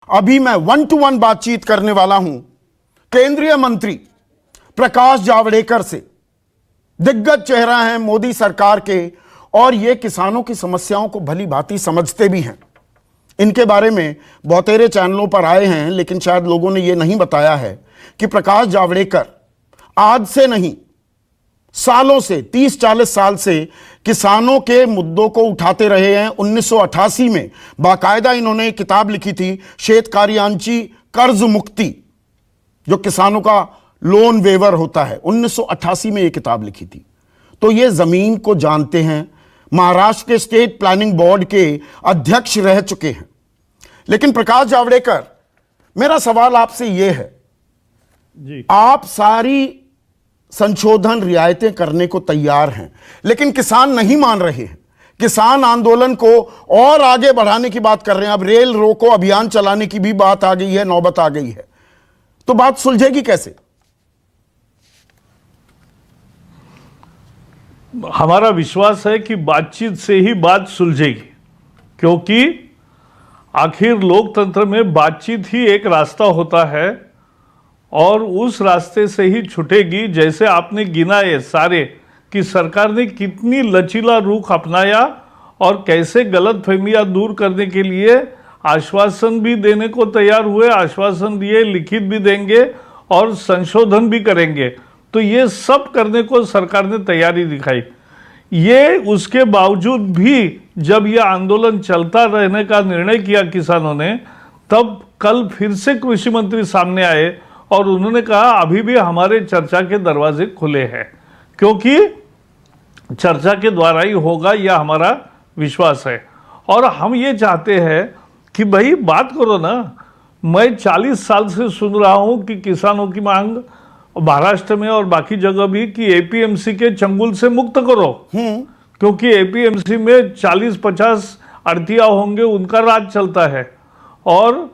अभी मैं 1-to-1 बातचीत करने वाला हूं केंद्रीय मंत्री प्रकाश जावड़ेकर से। दिग्गज चेहरा हैं मोदी सरकार के और ये किसानों की समस्याओं को भली भांति समझते भी हैं। इनके बारे में बहुतेरे चैनलों पर आए हैं, लेकिन शायद लोगों ने यह नहीं बताया है कि प्रकाश जावड़ेकर आज से नहीं, सालों से, 30-40 साल से किसानों के मुद्दों को उठाते रहे हैं। 1988 में बाकायदा इन्होंने एक किताब लिखी थी, श्वेत कार्यांची कर्ज मुक्ति, जो किसानों का लोन वेवर होता है। 1988 में यह किताब लिखी थी। तो ये जमीन को जानते हैं, महाराष्ट्र के स्टेट प्लानिंग बोर्ड के अध्यक्ष रह चुके हैं। लेकिन प्रकाश जावड़ेकर, मेरा सवाल आपसे यह है जी, आप सारी संशोधन रियायतें करने को तैयार हैं, लेकिन किसान नहीं मान रहे हैं। किसान आंदोलन को और आगे बढ़ाने की बात कर रहे हैं। अब रेल रोको अभियान चलाने की भी बात आ गई है, नौबत आ गई है। तो बात सुलझेगी कैसे? हमारा विश्वास है कि बातचीत से ही बात सुलझेगी, क्योंकि आखिर लोकतंत्र में बातचीत ही एक रास्ता होता है और उस रास्ते से ही छूटेगी। जैसे आपने गिनाए सारे कि सरकार ने कितनी लचीला रुख अपनाया और कैसे गलतफहमियां दूर करने के लिए आश्वासन भी देने को तैयार हुए, आश्वासन दिए, लिखित भी देंगे और संशोधन भी करेंगे। तो ये सब करने को सरकार ने तैयारी दिखाई। ये उसके बावजूद भी जब यह आंदोलन चलता रहने का निर्णय किया किसानों ने, तब कल फिर से कृषि मंत्री सामने आए और उन्होंने कहा अभी भी हमारे चर्चा के दरवाजे खुले हैं, क्योंकि चर्चा के द्वारा ही होगा, यह हमारा विश्वास है। और हम ये चाहते हैं कि भाई बात करो ना। मैं 40 साल से सुन रहा हूं कि किसानों की मांग महाराष्ट्र में और बाकी जगह भी कि एपीएमसी के चंगुल से मुक्त करो, क्योंकि एपीएमसी में 40-50 अड़तिया होंगे, उनका राज चलता है और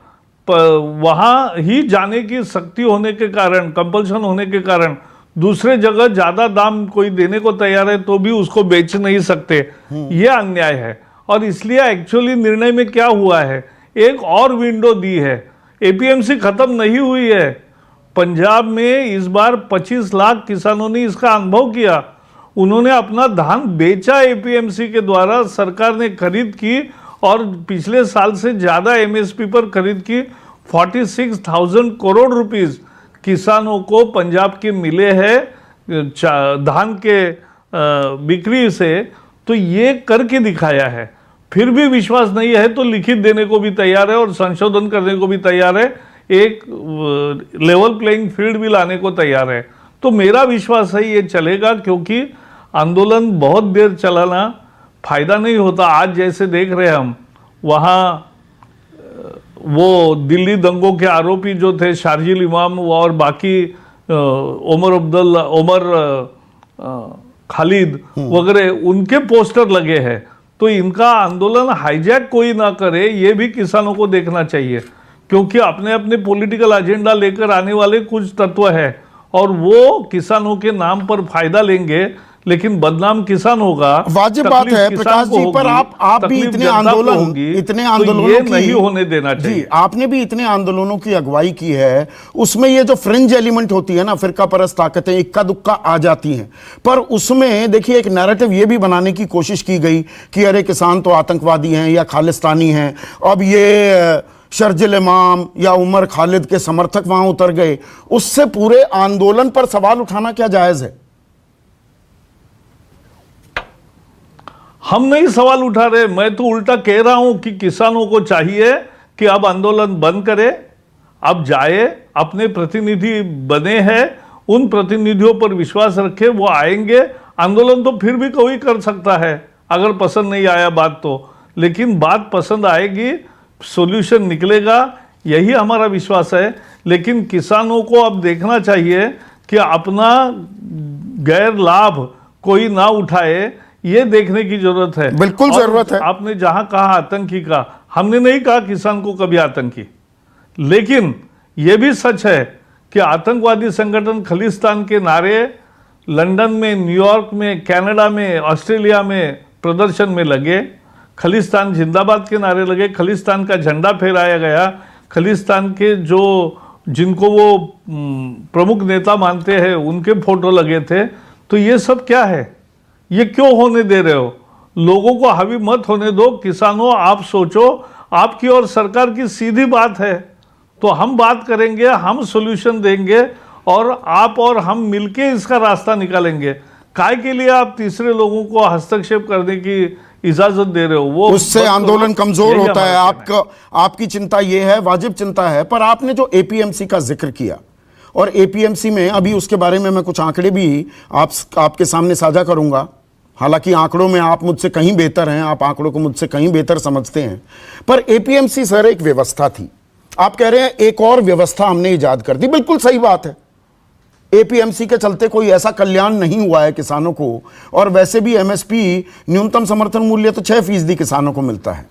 वहां ही जाने की शक्ति होने के कारण, कंपल्शन होने के कारण दूसरे जगह ज्यादा दाम कोई देने को तैयार है तो भी उसको बेच नहीं सकते। यह अन्याय है। और इसलिए एक्चुअली निर्णय में क्या हुआ है, एक और विंडो दी है। एपीएमसी खत्म नहीं हुई है। पंजाब में इस बार 25 लाख किसानों ने इसका अनुभव किया। उन्होंने अपना धान बेचा एपीएमसी के द्वारा, सरकार ने खरीद की और पिछले साल से ज्यादा एमएसपी पर खरीद की। 46,000 करोड़ रुपीस किसानों को पंजाब के मिले हैं धान के बिक्री से। तो ये करके दिखाया है। फिर भी विश्वास नहीं है तो लिखित देने को भी तैयार है और संशोधन करने को भी तैयार है, एक लेवल प्लेइंग फील्ड भी लाने को तैयार है। तो मेरा विश्वास है ये चलेगा, क्योंकि आंदोलन बहुत देर चलाना फायदा नहीं होता। आज जैसे देख रहे हैं हम, वहाँ वो दिल्ली दंगों के आरोपी जो थे शारजिल इमाम और बाकी उमर खालिद वगैरह, उनके पोस्टर लगे हैं। तो इनका आंदोलन हाईजैक कोई ना करे, ये भी किसानों को देखना चाहिए, क्योंकि अपने अपने पॉलिटिकल एजेंडा लेकर आने वाले कुछ तत्व है और वो किसानों के नाम पर फायदा लेंगे, लेकिन बदनाम किसान होगा। वाजिब बात है प्रकाश जी, पर आप भी इतने आंदोलन तो ये नहीं होने देना चाहिए। जी, आपने भी इतने आंदोलनों की अगुवाई की है। उसमें ये जो फ्रिंज एलिमेंट होती है ना, फिरका परस्त ताकतें इक्का दुक्का आ जाती हैं, पर उसमें देखिए एक नैरेटिव ये भी बनाने की कोशिश की गई कि अरे किसान तो आतंकवादी हैं या खालिस्तानी हैं। अब ये शर्जिल इमाम या उमर खालिद के समर्थक वहां उतर गए, उससे पूरे आंदोलन पर सवाल उठाना क्या जायज है? हम नहीं सवाल उठा रहे, मैं तो उल्टा कह रहा हूं कि किसानों को चाहिए कि अब आंदोलन बंद करे, अब जाए, अपने प्रतिनिधि बने हैं, उन प्रतिनिधियों पर विश्वास रखे, वो आएंगे। आंदोलन तो फिर भी कोई कर सकता है अगर पसंद नहीं आया बात तो, लेकिन बात पसंद आएगी, सॉल्यूशन निकलेगा, यही हमारा विश्वास है। लेकिन किसानों को अब देखना चाहिए कि अपना गैर लाभ कोई ना उठाए, ये देखने की जरूरत है। बिल्कुल जरूरत है। आपने जहां कहा आतंकी का, हमने नहीं कहा किसान को कभी आतंकी, लेकिन यह भी सच है कि आतंकवादी संगठन खालिस्तान के नारे लंदन में, न्यूयॉर्क में, कनाडा में, ऑस्ट्रेलिया में प्रदर्शन में लगे, खालिस्तान जिंदाबाद के नारे लगे, खालिस्तान का झंडा फहराया गया, खालिस्तान के जो जिनको वो प्रमुख नेता मानते हैं उनके फोटो लगे थे। तो ये सब क्या है? ये क्यों होने दे रहे हो? लोगों को हावी मत होने दो। किसानों, आप सोचो, आपकी और सरकार की सीधी बात है, तो हम बात करेंगे, हम सॉल्यूशन देंगे और आप और हम मिलके इसका रास्ता निकालेंगे। काय के लिए आप तीसरे लोगों को हस्तक्षेप करने की इजाजत दे रहे हो? वो उससे आंदोलन कमजोर होता है। आपकी चिंता ये है, वाजिब चिंता है। पर आपने जो एपीएमसी का जिक्र किया, और एपीएमसी में अभी उसके बारे में मैं कुछ आंकड़े भी आपके सामने साझा करूंगा। हालांकि आंकड़ों में आप मुझसे कहीं बेहतर हैं, आप आंकड़ों को मुझसे कहीं बेहतर समझते हैं। पर एपीएमसी सर एक व्यवस्था थी। आप कह रहे हैं एक और व्यवस्था हमने इजाद कर दी। बिल्कुल सही बात है। एपीएमसी के चलते कोई ऐसा कल्याण नहीं हुआ है किसानों को, और वैसे भी एमएसपी न्यूनतम समर्थन मूल्य तो 6% किसानों को मिलता है।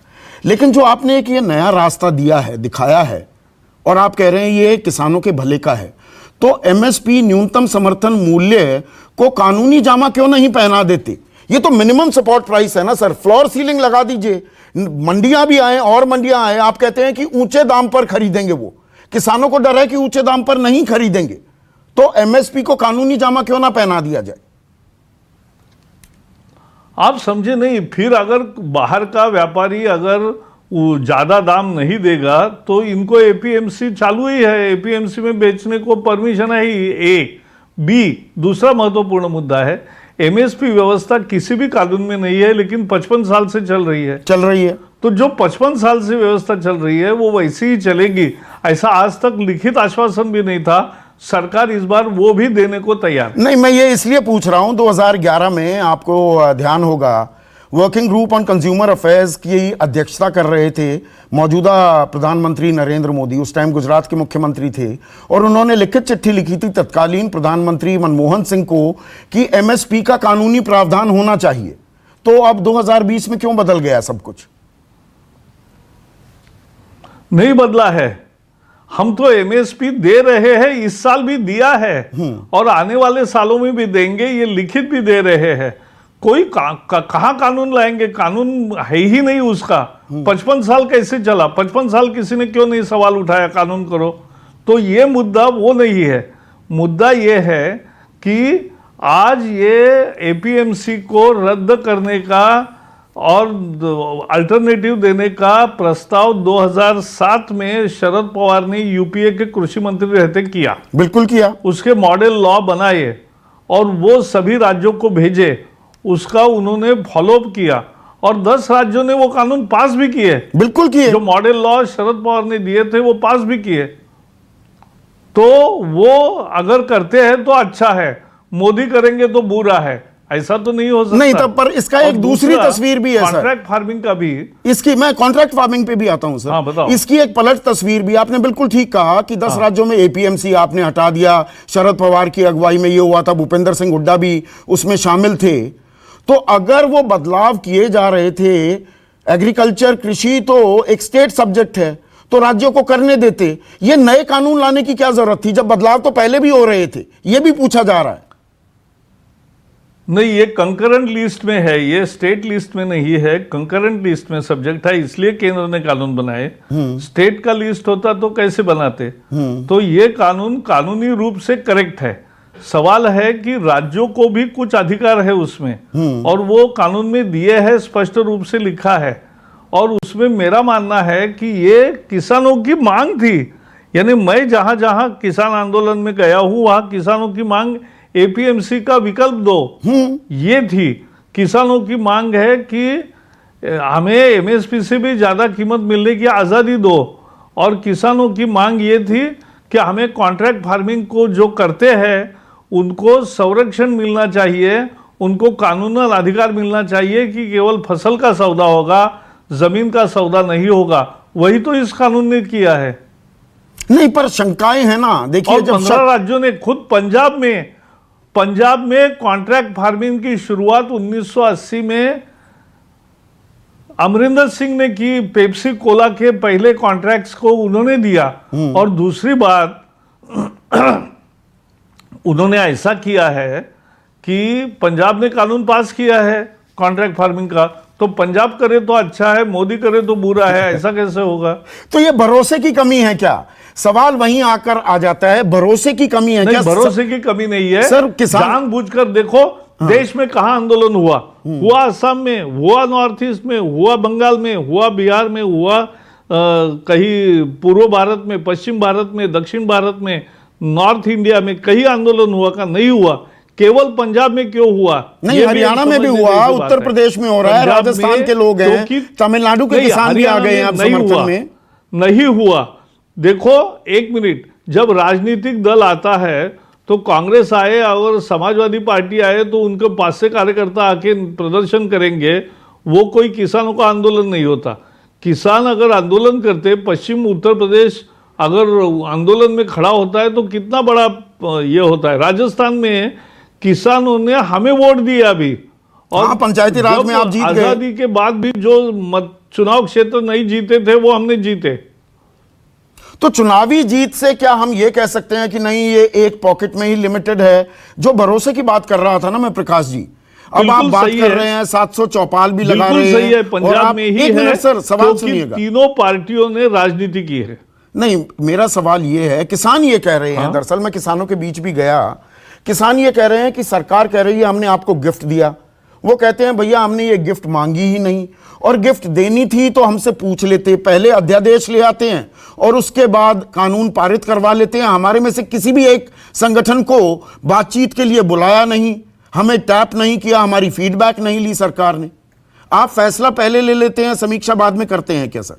लेकिन जो आपने एक ये नया रास्ता दिया है, दिखाया है, और आप कह रहे हैं ये किसानों के भले का है, तो एमएसपी न्यूनतम समर्थन मूल्य को कानूनी जामा क्यों नहीं पहना देते? ये तो मिनिमम सपोर्ट प्राइस है ना सर। फ्लोर सीलिंग लगा दीजिए, मंडियां भी आए और मंडियां आए। आप कहते हैं कि ऊंचे दाम पर खरीदेंगे, वो किसानों को डर है कि ऊंचे दाम पर नहीं खरीदेंगे, तो एमएसपी को कानूनी जामा क्यों ना पहना दिया जाए? आप समझे नहीं। फिर अगर बाहर का व्यापारी अगर ज्यादा दाम नहीं देगा तो इनको एपीएमसी चालू ही है, एपीएमसी में बेचने को परमिशन है ही। ए बी दूसरा महत्वपूर्ण मुद्दा है, एमएसपी व्यवस्था किसी भी कानून में नहीं है, लेकिन 55 साल से चल रही है। तो जो 55 साल से व्यवस्था चल रही है वो वैसी ही चलेगी। ऐसा आज तक लिखित आश्वासन भी नहीं था। सरकार इस बार वो भी देने को तैयार नहीं। मैं ये इसलिए पूछ रहा हूं, 2011 में आपको ध्यान होगा working group on consumer affairs की अध्यक्षता कर रहे थे मौजूदा प्रधानमंत्री नरेंद्र मोदी, उस टाइम गुजरात के मुख्यमंत्री थे, और उन्होंने लिखित चिट्ठी लिखी थी तत्कालीन प्रधानमंत्री मनमोहन सिंह को कि एमएसपी का कानूनी प्रावधान होना चाहिए। तो अब 2020 में क्यों बदल गया सब कुछ? नहीं बदला है। हम तो एमएसपी दे रहे हैं, इस साल भी दिया है और आने वाले सालों में भी देंगे, ये लिखित भी दे रहे हैं। कोई कहां कानून लाएंगे? कानून है ही नहीं उसका। 55 साल कैसे चला? 55 साल किसी ने क्यों नहीं सवाल उठाया कानून करो? तो ये मुद्दा वो नहीं है। मुद्दा ये है कि आज ये एपीएमसी को रद्द करने का और अल्टरनेटिव देने का प्रस्ताव 2007 में शरद पवार ने यूपीए के कृषि मंत्री रहते किया। बिल्कुल किया। उसके मॉडल लॉ बनाए और वो सभी राज्यों को भेजे, उसका उन्होंने फॉलोअप किया और 10 राज्यों ने वो कानून पास भी किए। बिल्कुल किए। जो मॉडल लॉ शरद पवार ने दिए थे वो पास भी किए। तो वो अगर करते हैं तो अच्छा है, मोदी करेंगे तो बुरा है, ऐसा तो नहीं हो सकता। नहीं, तब पर इसका एक दूसरी तस्वीर भी है सर। कॉन्ट्रैक्ट फार्मिंग का भी इसकी, मैं कॉन्ट्रैक्ट फार्मिंग पे भी आता हूं सर। हाँ, बताओ। इसकी एक पलट तस्वीर भी, आपने बिल्कुल ठीक कहा कि 10 राज्यों में एपीएमसी आपने हटा दिया। शरद पवार की अगुवाई में ये हुआ था, भूपेंद्र सिंह हुड्डा भी उसमें शामिल थे। तो अगर वो बदलाव किए जा रहे थे, एग्रीकल्चर कृषि तो एक स्टेट सब्जेक्ट है, तो राज्यों को करने देते। ये नए कानून लाने की क्या जरूरत थी जब बदलाव तो पहले भी हो रहे थे? ये भी पूछा जा रहा है। नहीं, ये कंकरेंट लिस्ट में है, ये स्टेट लिस्ट में नहीं है, कंकरेंट लिस्ट में सब्जेक्ट है, इसलिए केंद्र ने कानून बनाए। स्टेट का लिस्ट होता तो कैसे बनाते? तो ये कानून कानूनी रूप से करेक्ट है। सवाल है कि राज्यों को भी कुछ अधिकार है उसमें, और वो कानून में दिए है, स्पष्ट रूप से लिखा है। और उसमें मेरा मानना है कि ये किसानों की मांग थी। यानी मैं जहां जहां किसान आंदोलन में गया हूं वहां किसानों की मांग एपीएमसी का विकल्प दो, ये थी। किसानों की मांग है कि हमें एमएसपी से भी ज्यादा कीमत मिलने की आजादी दो, और किसानों की मांग ये थी कि हमें कॉन्ट्रैक्ट फार्मिंग को जो करते हैं उनको संरक्षण मिलना चाहिए, उनको कानूनन अधिकार मिलना चाहिए कि केवल फसल का सौदा होगा, जमीन का सौदा नहीं होगा। वही तो इस कानून ने किया है। नहीं, पर शंकाएं हैं ना। देखिए, जब 15 राज्यों ने, खुद पंजाब में कॉन्ट्रैक्ट फार्मिंग की शुरुआत 1980 में अमरिंदर सिंह ने की। पेप्सी कोला के पहले कॉन्ट्रैक्ट्स को उन्होंने दिया। और दूसरी बात, उन्होंने ऐसा किया है कि पंजाब ने कानून पास किया है कॉन्ट्रैक्ट फार्मिंग का, तो पंजाब करे तो अच्छा है, मोदी करे तो बुरा है, ऐसा कैसे होगा? तो ये भरोसे की कमी है क्या? सवाल वहीं आकर आ जाता है, भरोसे की कमी है नहीं, क्या? भरोसे की कमी नहीं है सर, किसान जानबूझकर देखो देश में कहां आंदोलन हुआ असम में, हुआ नॉर्थ ईस्ट में, हुआ बंगाल में, हुआ बिहार में, हुआ कहीं पूर्व भारत में, पश्चिम भारत में, दक्षिण भारत में, नॉर्थ इंडिया में कहीं आंदोलन हुआ का नहीं हुआ? केवल पंजाब में क्यों हुआ? नहीं, ये हरियाणा में भी समझने हुआ, जैसी बात उत्तर है। प्रदेश में हो रहा है, पंजाब राजस्थान में के लोग हैं, क्योंकि तमिलनाडु के नहीं, किसान भी आ हरियाणा गए हैं में अब नहीं समर्थन हुआ, में। नहीं हुआ। देखो एक मिनट, जब राजनीतिक दल आता है तो कांग्रेस आए और समाजवादी पार्टी आए तो उनके पास से कार्यकर्ता आके प्रदर्शन करेंगे, वो कोई किसानों का आंदोलन नहीं होता। किसान अगर आंदोलन करते, पश्चिम उत्तर प्रदेश अगर आंदोलन में खड़ा होता है तो कितना बड़ा ये होता है। राजस्थान में किसानों ने हमें वोट दिया अभी, और हाँ, पंचायती राज जब में आप जीत गए। आजादी के बाद भी जो चुनाव क्षेत्र नहीं जीते थे वो हमने जीते। तो चुनावी जीत से क्या हम ये कह सकते हैं कि नहीं, ये एक पॉकेट में ही लिमिटेड है? जो भरोसे की बात कर रहा था ना मैं, प्रकाश जी, अब आप बिल्कुल बात सही कर है। रहे हैं 700 चौपाल भी लगा बिल्कुल रहे सही है, हैं, और पंजाब आप में ही एक है, मिनट सर, सवाल क्योंकि सुनिएगा। तीनों पार्टियों ने राजनीति की है। नहीं, मेरा सवाल ये है, किसान ये कह रहे हैं, दरअसल मैं किसानों के बीच भी गया, किसान ये कह रहे हैं कि सरकार कह रही है हमने आपको गिफ्ट दिया। वो कहते हैं भैया हमने ये गिफ्ट मांगी ही नहीं, और गिफ्ट देनी थी तो हमसे पूछ लेते, पहले अध्यादेश ले आते हैं और उसके बाद कानून पारित करवा लेते हैं। हमारे में से किसी भी एक संगठन को बातचीत के लिए बुलाया नहीं, हमें टैप नहीं किया, हमारी फीडबैक नहीं ली सरकार ने। आप फैसला पहले ले लेते हैं, समीक्षा बाद में करते हैं क्या सर?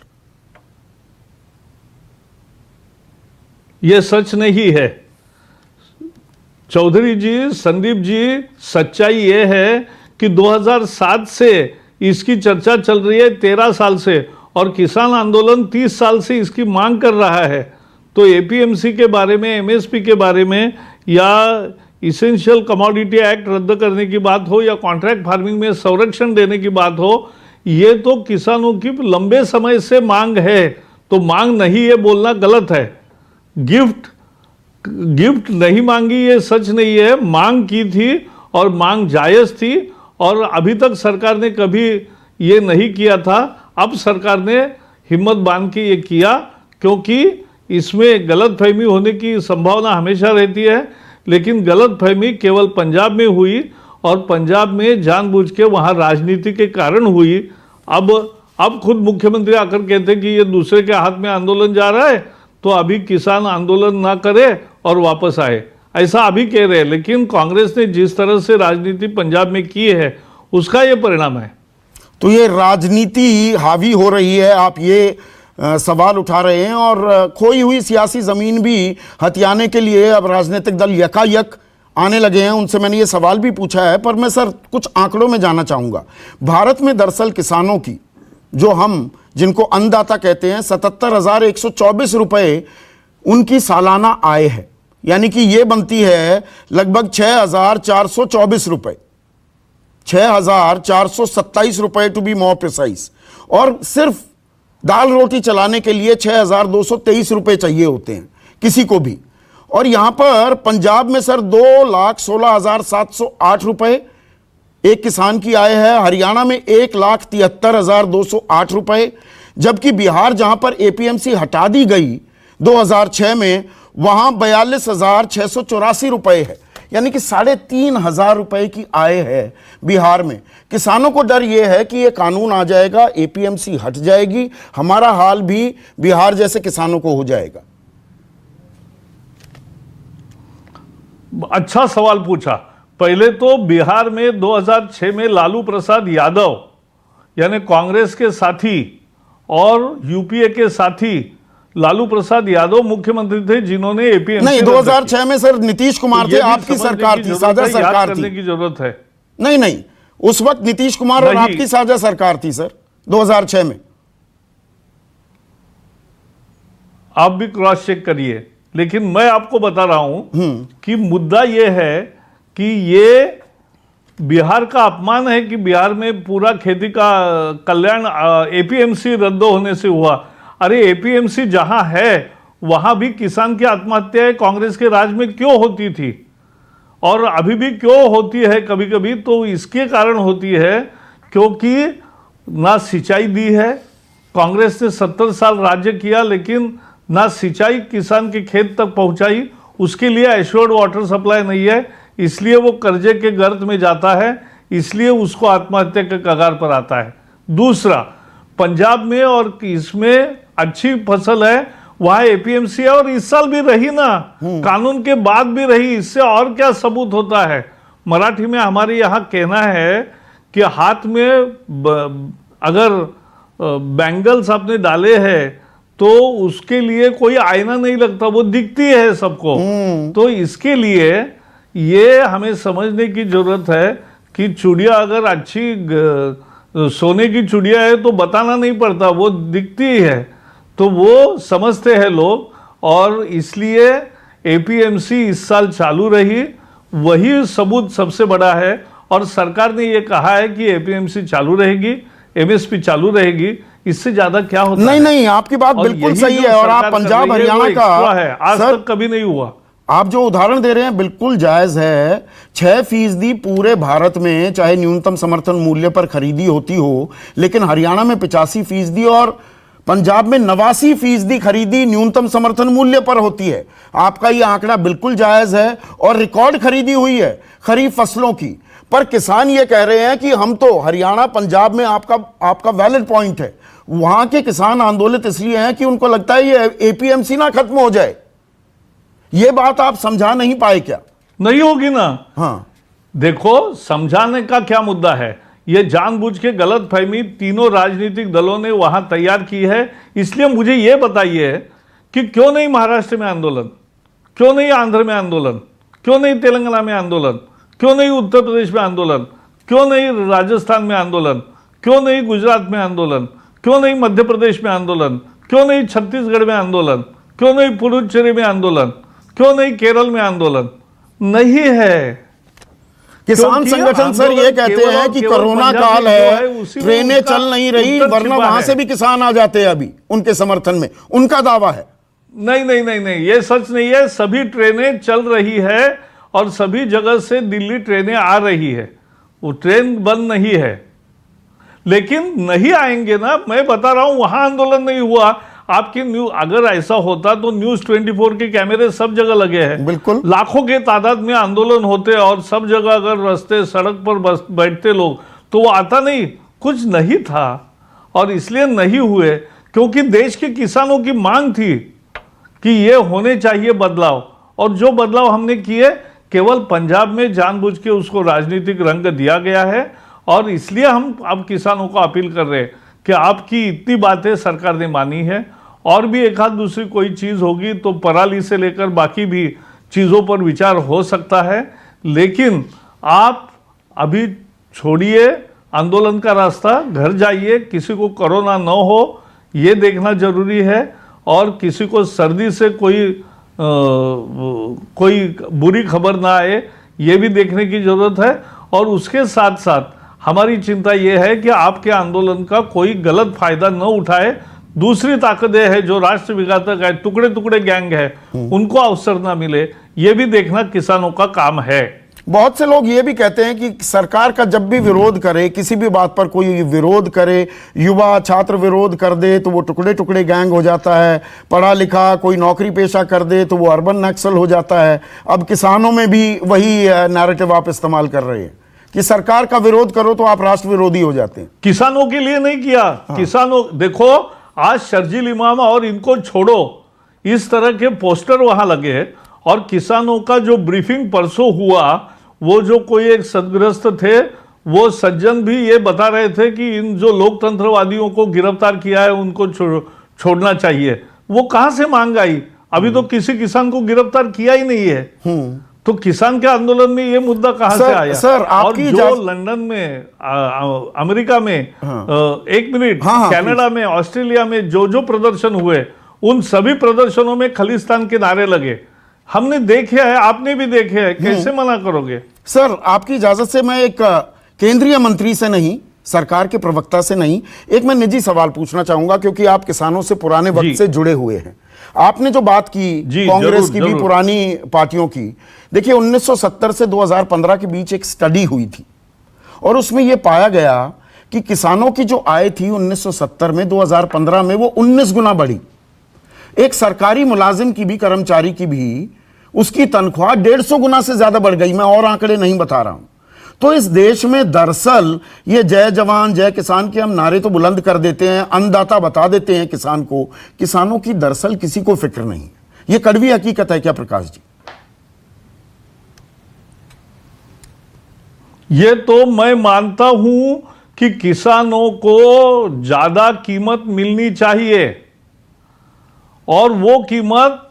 यह सच नहीं है चौधरी जी, संदीप जी। सच्चाई यह है कि 2007 से इसकी चर्चा चल रही है, 13 साल से, और किसान आंदोलन 30 साल से इसकी मांग कर रहा है। तो एपीएमसी के बारे में, एमएसपी के बारे में, या इसेंशियल कमोडिटी एक्ट रद्द करने की बात हो, या कॉन्ट्रैक्ट फार्मिंग में संरक्षण देने की बात हो, ये तो किसानों की लंबे समय से मांग है। तो मांग नहीं है बोलना गलत है। गिफ्ट नहीं मांगी ये सच नहीं है, मांग की थी और मांग जायज थी, और अभी तक सरकार ने कभी ये नहीं किया था। अब सरकार ने हिम्मत बांध के ये किया, क्योंकि इसमें गलतफहमी होने की संभावना हमेशा रहती है। लेकिन गलतफहमी केवल पंजाब में हुई, और पंजाब में जानबूझ के वहाँ राजनीति के कारण हुई। अब खुद मुख्यमंत्री आकर कहते हैं कि ये दूसरे के हाथ में आंदोलन जा रहा है, तो अभी किसान आंदोलन ना करे और वापस आए, ऐसा अभी कह रहे हैं। लेकिन कांग्रेस ने जिस तरह से राजनीति पंजाब में की है उसका ये परिणाम है। तो ये राजनीति हावी हो रही है, आप ये सवाल उठा रहे हैं, और खोई हुई सियासी जमीन भी हथियाने के लिए अब राजनीतिक दल यकायक आने लगे हैं। उनसे मैंने ये सवाल भी पूछा है, पर मैं सर कुछ आंकड़ों में जाना चाहूँगा। भारत में दरअसल किसानों की, जो हम जिनको अन्नदाता कहते हैं, 77,124 रुपये उनकी सालाना आय है, यानी कि ये बनती है लगभग 6,424 रुपये, 6,427 रुपये टू बी मोर प्रिसाइज। और सिर्फ दाल रोटी चलाने के लिए 6,223 रुपये चाहिए होते हैं किसी को भी। और यहाँ पर पंजाब में सर 2,16,708 रुपये एक किसान की आय है, हरियाणा में 1,73,208 रुपये, जबकि बिहार जहाँ पर एपीएमसी हटा दी गई 2006 में, वहाँ 42,684 रुपये है, यानी कि 3,500 रुपये की आय है बिहार में। किसानों को डर यह है कि ये कानून आ जाएगा, एपीएमसी हट जाएगी, हमारा हाल भी बिहार जैसे किसानों को हो जाएगा। अच्छा सवाल पूछा। पहले तो बिहार में 2006 में लालू प्रसाद यादव, यानी कांग्रेस के साथी और यूपीए के साथी लालू प्रसाद यादव मुख्यमंत्री थे, जिन्होंने एपीएमसी नहीं, 2006 में सर नीतीश कुमार थे, आपकी सरकार थी, साझा सरकार करने थी। की जरूरत है। नहीं, उस वक्त नीतीश कुमार और आपकी साझा सरकार थी सर 2006 में। आप भी क्रॉस चेक करिए। लेकिन मैं आपको बता रहा हूं कि मुद्दा यह है कि ये बिहार का अपमान है कि बिहार में पूरा खेती का कल्याण एपीएमसी रद्द होने से हुआ। अरे एपीएमसी जहां है वहां भी किसान की आत्महत्याएं कांग्रेस के राज में क्यों होती थी, और अभी भी क्यों होती है कभी कभी, तो इसके कारण होती है क्योंकि ना सिंचाई दी है। कांग्रेस ने 70 साल राज्य किया लेकिन ना सिंचाई किसान के खेत तक पहुंचाई, उसके लिए एश्योर्ड वाटर सप्लाई नहीं है, इसलिए वो कर्जे के गर्त में जाता है, इसलिए उसको आत्महत्या के कगार पर आता है। दूसरा, पंजाब में और इसमें अच्छी फसल है, वहां एपीएमसी है और इस साल भी रही ना, कानून के बाद भी रही, इससे और क्या सबूत होता है। मराठी में हमारे यहाँ कहना है कि हाथ में अगर बैंगल्स आपने डाले हैं तो उसके लिए कोई आईना नहीं लगता, वो दिखती है सबको। तो इसके लिए ये हमें समझने की जरूरत है कि चूड़िया अगर अच्छी सोने की चूड़िया है तो बताना नहीं पड़ता, वो दिखती है, तो वो समझते हैं लोग। और इसलिए एपीएमसी इस साल चालू रही, वही सबूत सबसे बड़ा है। और सरकार ने ये कहा है कि एपीएमसी चालू रहेगी, एमएसपी चालू रहेगी, इससे ज्यादा क्या होता है? नहीं, आपकी बात बिल्कुल सही है। और आप पंजाब हरियाणा का आज तक कभी नहीं हुआ। आप जो उदाहरण दे रहे हैं बिल्कुल जायज है। 6% पूरे भारत में चाहे न्यूनतम समर्थन मूल्य पर खरीदी होती हो, लेकिन हरियाणा में 85% और पंजाब में 89% खरीदी न्यूनतम समर्थन मूल्य पर होती है। आपका ये आंकड़ा बिल्कुल जायज है और रिकॉर्ड खरीदी हुई है खरीफ फसलों की। पर किसान ये कह रहे हैं कि हम तो हरियाणा पंजाब में आपका वैलिड पॉइंट है, वहां के किसान आंदोलित इसलिए हैं कि उनको लगता है ये एपीएमसी ना खत्म हो जाए। ये बात आप समझा नहीं पाए क्या? नहीं होगी ना। हाँ, देखो, समझाने का क्या मुद्दा है, ये जानबूझ के गलतफहमी तीनों राजनीतिक दलों ने वहां तैयार की है। इसलिए मुझे ये बताइए कि क्यों नहीं महाराष्ट्र में आंदोलन, क्यों नहीं आंध्र में आंदोलन, क्यों नहीं तेलंगाना में आंदोलन, क्यों नहीं उत्तर प्रदेश में आंदोलन, क्यों नहीं राजस्थान में आंदोलन, क्यों नहीं गुजरात में आंदोलन, क्यों नहीं मध्य प्रदेश में आंदोलन, क्यों नहीं छत्तीसगढ़ में आंदोलन, क्यों नहीं पुडुचेरी में आंदोलन, क्यों नहीं केरल में आंदोलन? नहीं है। किसान संगठन सर ये कहते हैं कि कोरोना काल है, ट्रेनें चल नहीं रही, वरना वहां से भी किसान आ जाते हैं अभी उनके समर्थन में, उनका दावा है। नहीं, ये सच नहीं है। सभी ट्रेनें चल रही है और सभी जगह से दिल्ली ट्रेनें आ रही है, वो ट्रेन बंद नहीं है। लेकिन नहीं आएंगे ना, मैं बता रहा हूं, वहां आंदोलन नहीं हुआ। आपकी न्यूज अगर ऐसा होता तो न्यूज 24 के कैमरे सब जगह लगे हैं, बिल्कुल लाखों के तादाद में आंदोलन होते और सब जगह अगर रास्ते सड़क पर बस बैठते लोग तो वो आता नहीं, कुछ नहीं था। और इसलिए नहीं हुए क्योंकि देश के किसानों की मांग थी कि ये होने चाहिए बदलाव, और जो बदलाव हमने किए केवल पंजाब में जानबूझ के उसको राजनीतिक रंग दिया गया है। और इसलिए हम अब किसानों को अपील कर रहे हैं कि आपकी इतनी बातें सरकार ने मानी है, और भी एक आध दूसरी कोई चीज़ होगी तो पराली से लेकर बाकी भी चीज़ों पर विचार हो सकता है, लेकिन आप अभी छोड़िए आंदोलन का रास्ता, घर जाइए। किसी को कोरोना न हो ये देखना जरूरी है, और किसी को सर्दी से कोई बुरी खबर ना आए ये भी देखने की जरूरत है। और उसके साथ साथ हमारी चिंता यह है कि आपके आंदोलन का कोई गलत फायदा न उठाए दूसरी ताकतें हैं जो राष्ट्र विघातक है, टुकड़े टुकड़े गैंग है, उनको अवसर ना मिले, ये भी देखना किसानों का काम है। बहुत से लोग ये भी कहते हैं कि सरकार का जब भी विरोध करे, किसी भी बात पर कोई विरोध करे, युवा छात्र विरोध कर दे तो वो टुकड़े टुकड़े गैंग हो जाता है, पढ़ा लिखा कोई नौकरी पेशा कर दे तो वो अर्बन नक्सल हो जाता है। अब किसानों में भी वही नैरेटिव आप इस्तेमाल कर रहे हैं कि सरकार का विरोध करो तो आप राष्ट्र विरोधी हो जाते हैं। किसानों के लिए नहीं किया। किसानों, देखो आज शर्जील इमाम और इनको छोड़ो, इस तरह के पोस्टर वहां लगे, और किसानों का जो ब्रीफिंग परसों हुआ, वो जो कोई एक सदग्रस्त थे, वो सज्जन भी ये बता रहे थे कि इन जो लोकतंत्रवादियों को गिरफ्तार किया है उनको छोड़ना चाहिए। वो कहां से मांग आई? अभी तो किसी किसान को गिरफ्तार किया ही नहीं है। तो किसान के आंदोलन में ये मुद्दा कहां से आया? सर, और जो लंदन में, अमेरिका में, एक मिनट, कनाडा में, ऑस्ट्रेलिया में जो प्रदर्शन हुए, उन सभी प्रदर्शनों में खालिस्तान के नारे लगे। हमने देखे हैं, आपने भी देखे हैं, कैसे मना करोगे? सर, आपकी इजाजत से मैं एक केंद्रीय मंत्री से नहीं, सरकार के प्रवक्ता से नहीं, एक मैं निजी सवाल पूछना चाहूंगा, क्योंकि आप किसानों से पुराने वक्त से जुड़े हुए हैं। आपने जो बात की कांग्रेस की भी, पुरानी पार्टियों की, देखिए 1970 से 2015 के बीच एक स्टडी हुई थी और उसमें यह पाया गया कि किसानों की जो आय थी 1970 में 2015 में वो 19 गुना बढ़ी। एक सरकारी मुलाजिम की भी, कर्मचारी की भी, उसकी तनख्वाह 150 गुना से ज्यादा बढ़ गई। मैं और आंकड़े नहीं बता रहा हूं। तो इस देश में दरअसल ये जय जवान जय किसान के हम नारे तो बुलंद कर देते हैं, अन्नदाता बता देते हैं किसान को, किसानों की दरअसल किसी को फिक्र नहीं। ये कड़वी हकीकत है क्या प्रकाश जी? ये तो मैं मानता हूं कि किसानों को ज्यादा कीमत मिलनी चाहिए और वो कीमत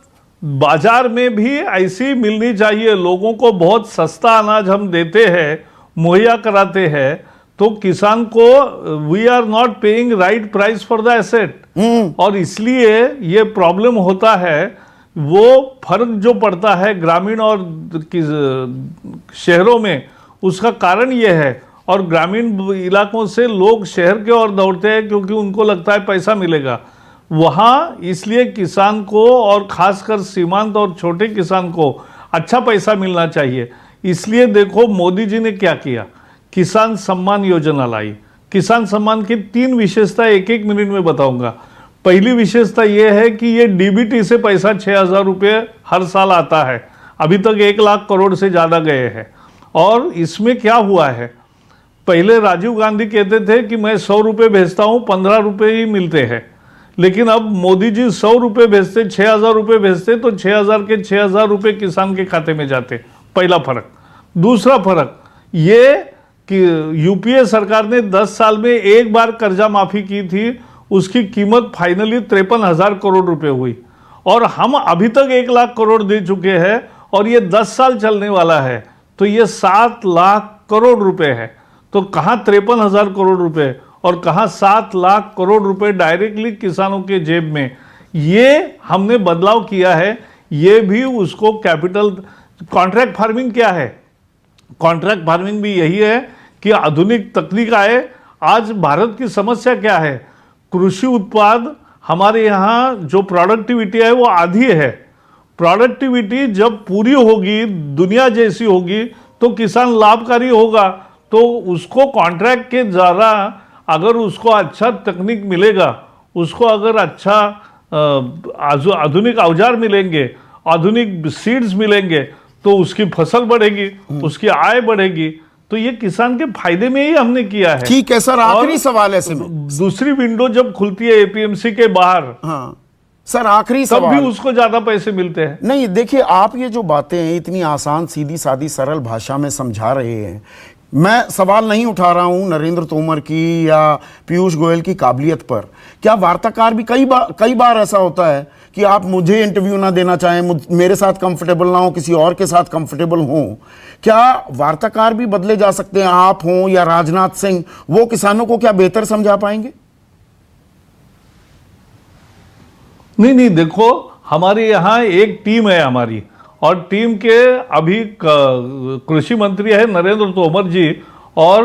बाजार में भी ऐसी मिलनी चाहिए। लोगों को बहुत सस्ता अनाज हम देते हैं, मुहैया कराते हैं, तो किसान को we are not paying right price for the asset और इसलिए ये प्रॉब्लम होता है। वो फर्क जो पड़ता है ग्रामीण और शहरों में, उसका कारण ये है। और ग्रामीण इलाकों से लोग शहर के ओर दौड़ते हैं क्योंकि उनको लगता है पैसा मिलेगा वहाँ, इसलिए किसान को और खासकर सीमांत और छोटे किसान को अच्छा पैसा मिलना चाहिए। इसलिए देखो मोदी जी ने क्या किया, किसान सम्मान योजना लाई। किसान सम्मान की 3 विशेषता एक एक मिनट में बताऊंगा। पहली विशेषता यह है कि ये डीबीटी से पैसा 6,000 रुपये हर साल आता है। अभी तक 1 लाख करोड़ से ज़्यादा गए हैं। और इसमें क्या हुआ है, पहले राजीव गांधी कहते थे कि मैं 100 रुपये भेजता हूँ, 15 रुपये ही मिलते हैं। लेकिन अब मोदी जी 100 रुपये भेजते, 6,000 रुपये भेजते, तो 6,000 के 6,000 रुपये किसान के खाते में जाते। पहला फर्क। दूसरा फर्क ये कि यूपीए सरकार ने 10 साल में एक बार कर्जा माफी की थी, उसकी कीमत फाइनली 53,000 करोड़ रुपए हुई और हम अभी तक 1 लाख करोड़ दे चुके हैं और ये 10 साल चलने वाला है, तो ये 7 लाख करोड़ रुपए है। तो कहाँ 53,000 करोड़ रुपए और कहाँ 7 लाख करोड़ रुपए डायरेक्टली किसानों के जेब में। ये हमने बदलाव किया है। ये भी उसको कैपिटल कॉन्ट्रैक्ट फार्मिंग क्या है, कॉन्ट्रैक्ट फार्मिंग भी यही है कि आधुनिक तकनीक आए। आज भारत की समस्या क्या है, कृषि उत्पाद हमारे यहाँ जो प्रोडक्टिविटी है वो आधी है। प्रोडक्टिविटी जब पूरी होगी, दुनिया जैसी होगी, तो किसान लाभकारी होगा। तो उसको कॉन्ट्रैक्ट के द्वारा अगर उसको अच्छा तकनीक मिलेगा, उसको अगर अच्छा आधुनिक औजार मिलेंगे, आधुनिक सीड्स मिलेंगे, तो उसकी फसल बढ़ेगी, उसकी आय बढ़ेगी। तो ये किसान के फायदे में ही हमने किया है। ठीक है सर, आखिरी सवाल ऐसे में, दूसरी विंडो जब खुलती है एपीएमसी के बाहर, हाँ सर आखिरी तब सवाल, भी उसको ज्यादा पैसे मिलते हैं। नहीं देखिए, आप ये जो बातें हैं इतनी आसान सीधी सादी सरल भाषा में समझा रहे हैं। मैं सवाल नहीं उठा रहा हूं नरेंद्र तोमर की या पीयूष गोयल की काबिलियत पर। क्या वार्ताकार भी कई बार ऐसा होता है कि आप मुझे इंटरव्यू ना देना चाहें, मेरे साथ कंफर्टेबल ना हो, किसी और के साथ कंफर्टेबल हो? क्या वार्ताकार भी बदले जा सकते हैं? आप हों या राजनाथ सिंह, वो किसानों को क्या बेहतर समझा पाएंगे? नहीं, देखो हमारे यहाँ एक टीम है हमारी, और टीम के अभी कृषि मंत्री है नरेंद्र तोमर जी, और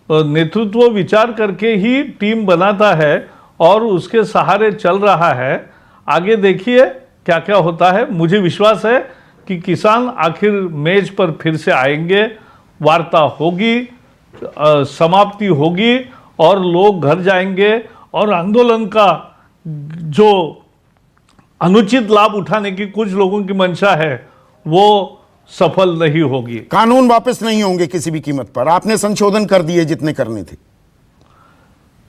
नेतृत्व विचार करके ही टीम बनाता है और उसके सहारे चल रहा है। आगे देखिए क्या क्या होता है। मुझे विश्वास है कि किसान आखिर मेज पर फिर से आएंगे, वार्ता होगी, समाप्ति होगी और लोग घर जाएंगे और आंदोलन का जो अनुचित लाभ उठाने की कुछ लोगों की मंशा है वो सफल नहीं होगी। कानून वापस नहीं होंगे किसी भी कीमत पर। आपने संशोधन कर दिए जितने करने थे।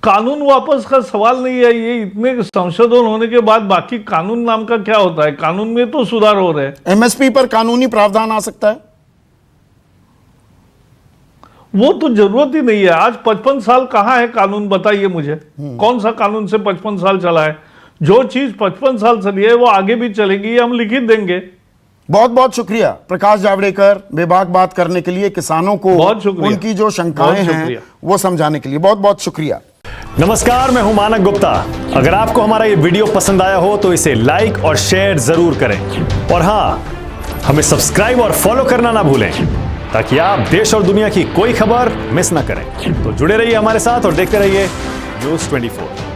कानून वापस का सवाल नहीं है। ये इतने संशोधन होने के बाद बाकी कानून नाम का क्या होता है? कानून में तो सुधार हो रहे हैं। एमएसपी पर कानूनी प्रावधान आ सकता है? वो तो जरूरत ही नहीं है। आज 55 साल कहां है कानून, बताइए मुझे। कौन सा कानून से 55 साल चला है? जो चीज 55 साल चली है वो आगे भी चलेगी, ये हम लिखित देंगे। बहुत बहुत शुक्रिया प्रकाश जावड़ेकर, बेबाक बात करने के लिए, किसानों को उनकी जो शंकाएं हैं वो समझाने के लिए बहुत बहुत शुक्रिया। नमस्कार, मैं हूं मानक गुप्ता। अगर आपको हमारा ये वीडियो पसंद आया हो तो इसे लाइक और शेयर जरूर करें, और हां, हमें सब्सक्राइब और फॉलो करना ना भूलें ताकि आप देश और दुनिया की कोई खबर मिस ना करें। तो जुड़े रहिए हमारे साथ और देखते रहिए न्यूज़ 24।